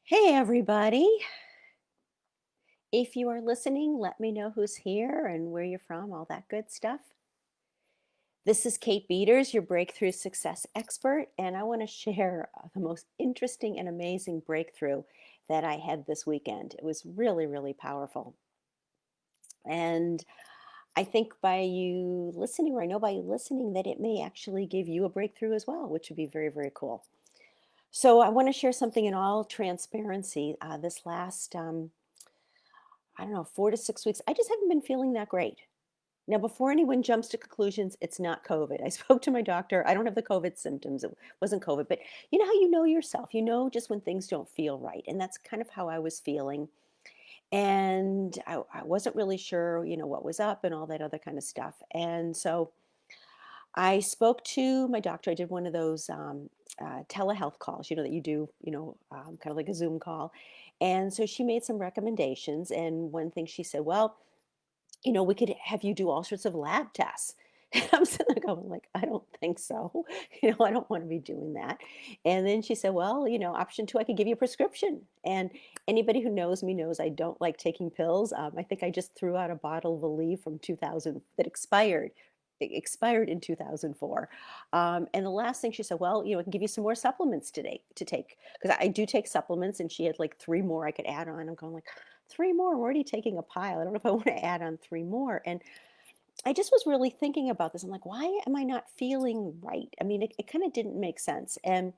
Hey, everybody. If you are listening, let me know who's here and where you're from, all that good stuff. This is Kate Beaters, your breakthrough success expert, and I want to share the most interesting and amazing breakthrough that I had this weekend. It was really, really powerful. And I think by you listening, or I know by you listening, that it may actually give you a breakthrough as well, which would be very, very cool. So I want to share something in all transparency. This last I don't know, 4 to 6 weeks, I just haven't been feeling that great. Now, before anyone jumps to conclusions, it's not COVID. I spoke to my doctor. I don't have the COVID symptoms. It wasn't COVID, but you know how you know yourself? You know just when things don't feel right. And that's kind of how I was feeling. And I wasn't really sure, what was up and all that other kind of stuff. And so I spoke to my doctor. I did one of those telehealth calls, that you do, kind of like a Zoom call. And so she made some recommendations. And one thing she said, well, we could have you do all sorts of lab tests. And I'm sitting there going like, I don't think so. I don't want to be doing that. And then she said, well, option two, I could give you a prescription. And anybody who knows me knows I don't like taking pills. I think I just threw out a bottle of Aleve from 2000 that expired. It expired in 2004. And the last thing she said, well, I can give you some more supplements today to take because I do take supplements. And she had like three more I could add on. I'm going like, three more. I'm already taking a pile. I don't know if I want to add on three more. And I just was really thinking about this. I'm like, why am I not feeling right? I mean, it kind of didn't make sense. And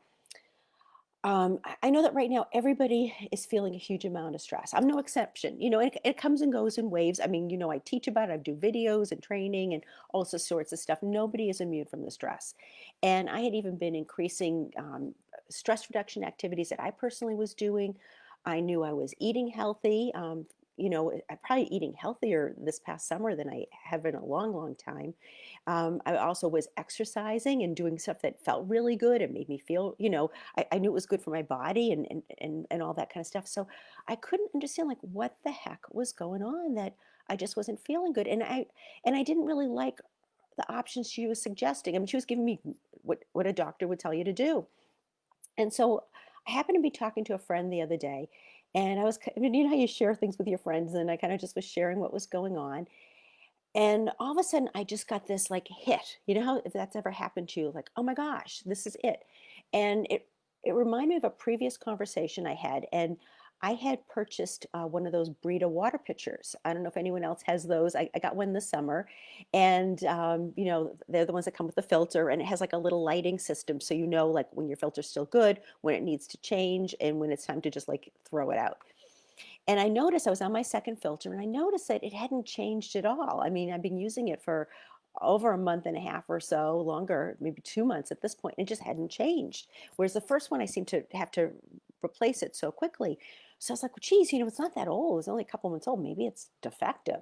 I know that right now everybody is feeling a huge amount of stress. I'm no exception. It comes and goes in waves. I mean, I teach about it. I do videos and training and all sorts of stuff. Nobody is immune from the stress. And I had even been increasing stress reduction activities that I personally was doing. I knew I was eating healthy. I'm probably eating healthier this past summer than I have in a long, long time. I also was exercising and doing stuff that felt really good. It made me feel, I knew it was good for my body and all that kind of stuff. So I couldn't understand like what the heck was going on that I just wasn't feeling good. And I didn't really like the options she was suggesting. I mean, she was giving me what a doctor would tell you to do. And so I happened to be talking to a friend the other day, and I mean, you know how you share things with your friends, and I kind of just was sharing what was going on. And all of a sudden, I just got this like hit. You know how if that's ever happened to you, like, oh my gosh, this is it. And it reminded me of a previous conversation I had, and I had purchased one of those Brita water pitchers. I don't know if anyone else has those. I got one this summer, and they're the ones that come with the filter, and it has like a little lighting system, so like when your filter's still good, when it needs to change, and when it's time to just like throw it out. And I noticed I was on my second filter and I noticed that it hadn't changed at all. I mean, I've been using it for over a month and a half or so, longer, maybe 2 months at this point. It just hadn't changed. Whereas the first one, I seemed to have to replace it so quickly. So I was like, well, geez, it's not that old. It's only a couple months old. Maybe it's defective.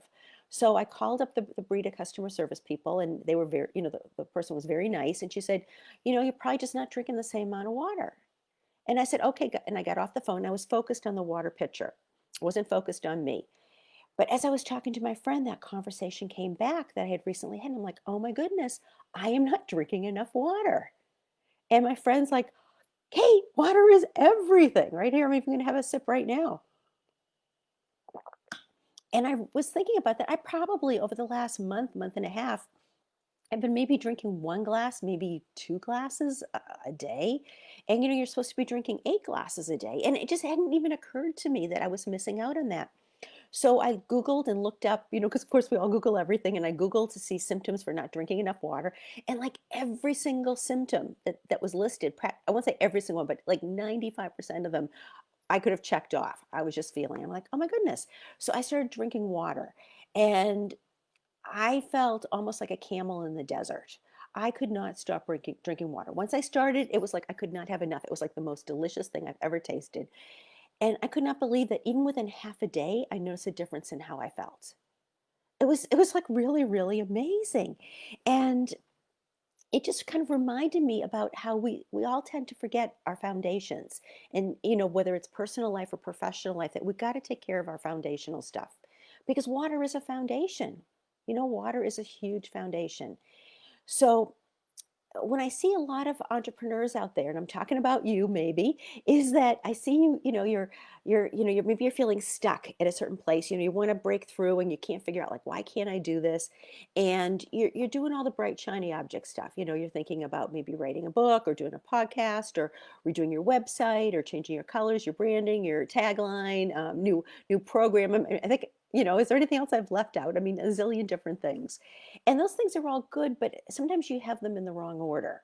So I called up the Brita customer service people and they were very, the person was very nice. And she said, you're probably just not drinking the same amount of water. And I said, okay. And I got off the phone. I was focused on the water pitcher. I wasn't focused on me. But as I was talking to my friend, that conversation came back that I had recently had. And I'm like, oh my goodness, I am not drinking enough water. And my friend's like, Kate, water is everything. Right here, I'm even going to have a sip right now. And I was thinking about that. I probably, over the last month, month and a half, I've been maybe drinking one glass, maybe two glasses a day. And you're supposed to be drinking 8 glasses a day. And it just hadn't even occurred to me that I was missing out on that. So I Googled and looked up, because of course we all Google everything, and I Googled to see symptoms for not drinking enough water. And like every single symptom that was listed, I won't say every single one, but like 95% of them, I could have checked off. I was just feeling, I'm like, oh my goodness. So I started drinking water and I felt almost like a camel in the desert. I could not stop drinking water. Once I started, it was like I could not have enough. It was like the most delicious thing I've ever tasted. And I could not believe that even within half a day, I noticed a difference in how I felt. It was like really, really amazing. And it just kind of reminded me about how we all tend to forget our foundations. And whether it's personal life or professional life, that we got to take care of our foundational stuff. Because water is a foundation. Water is a huge foundation. So when I see a lot of entrepreneurs out there, and I'm talking about you maybe, is that I see you, maybe you're feeling stuck at a certain place. You want to break through and you can't figure out like, why can't I do this? And you're doing all the bright, shiny object stuff. You're thinking about maybe writing a book or doing a podcast or redoing your website or changing your colors, your branding, your tagline, new program. I think, is there anything else I've left out? I mean, a zillion different things. And those things are all good, but sometimes you have them in the wrong order.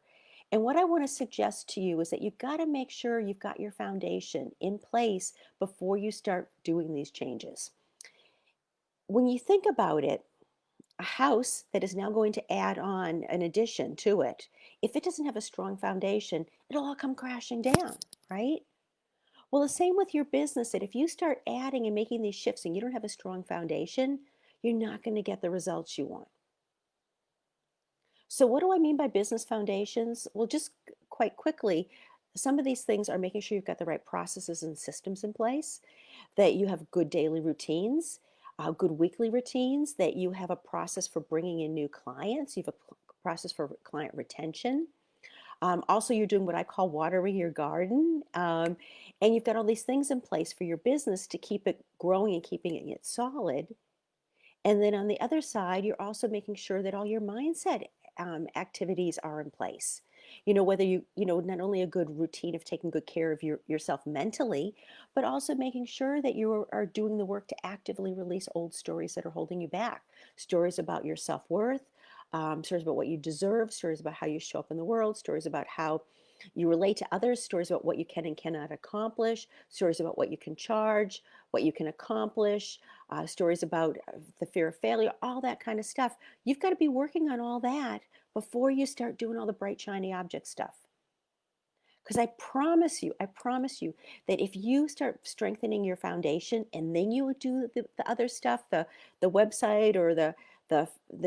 And what I want to suggest to you is that you've got to make sure you've got your foundation in place before you start doing these changes. When you think about it, a house that is now going to add on an addition to it, if it doesn't have a strong foundation, it'll all come crashing down, right? Well, the same with your business, that if you start adding and making these shifts and you don't have a strong foundation, you're not going to get the results you want. So, what do I mean by business foundations? Well, just quite quickly, some of these things are making sure you've got the right processes and systems in place, that you have good daily routines, good weekly routines, that you have a process for bringing in new clients, you have a process for client retention. Also, you're doing what I call watering your garden. And you've got all these things in place for your business to keep it growing and keeping it solid. And then on the other side, you're also making sure that all your mindset activities are in place. Whether not only a good routine of taking good care of yourself mentally, but also making sure that you are doing the work to actively release old stories that are holding you back. Stories about your self worth, stories about what you deserve, stories about how you show up in the world, stories about how you relate to others, stories about what you can and cannot accomplish, stories about what you can charge, what you can accomplish, stories about the fear of failure, all that kind of stuff. You've got to be working on all that before you start doing all the bright, shiny object stuff. Because I promise you that if you start strengthening your foundation and then you do the other stuff, the website or the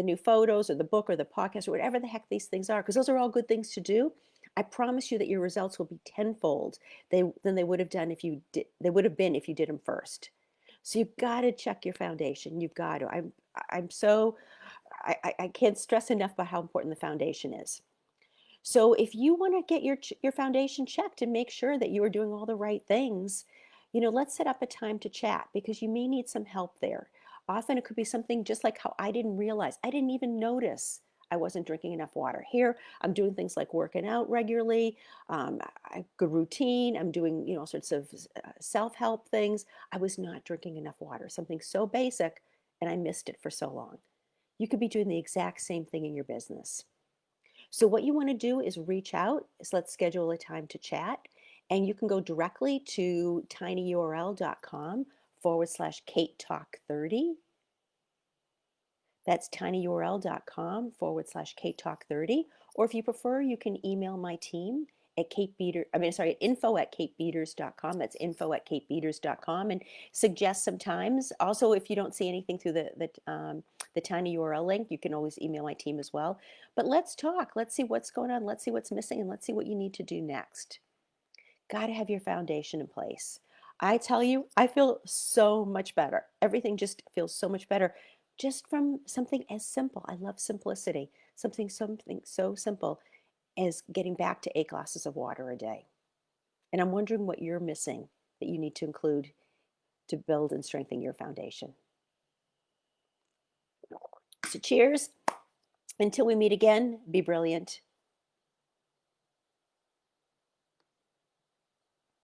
new photos or the book or the podcast or whatever the heck these things are, because those are all good things to do. I promise you that your results will be tenfold than they would have done if you did. They would have been if you did them first. So you've got to check your foundation. You've got to. I'm so I can't stress enough about how important the foundation is. So if you want to get your foundation checked and make sure that you are doing all the right things, let's set up a time to chat because you may need some help there. Often it could be something just like how I didn't realize, I didn't even notice I wasn't drinking enough water. Here, I'm doing things like working out regularly, good routine. I'm doing, all sorts of self-help things. I was not drinking enough water, something so basic, and I missed it for so long. You could be doing the exact same thing in your business. So what you want to do is reach out. So let's schedule a time to chat. And you can go directly to tinyurl.com/Kate Talk 30. That's tinyurl.com/Kate Talk 30. Or if you prefer, you can email my team at info@katebeaters.com. That's info@katebeaters.com, and suggest some times. Also, if you don't see anything through the tiny URL link, you can always email my team as well. But let's talk. Let's see what's going on. Let's see what's missing, and let's see what you need to do next. Got to have your foundation in place. I tell you, I feel so much better. Everything just feels so much better just from something as simple. I love simplicity. Something so simple as getting back to 8 glasses of water a day. And I'm wondering what you're missing that you need to include to build and strengthen your foundation. So cheers. Until we meet again, be brilliant.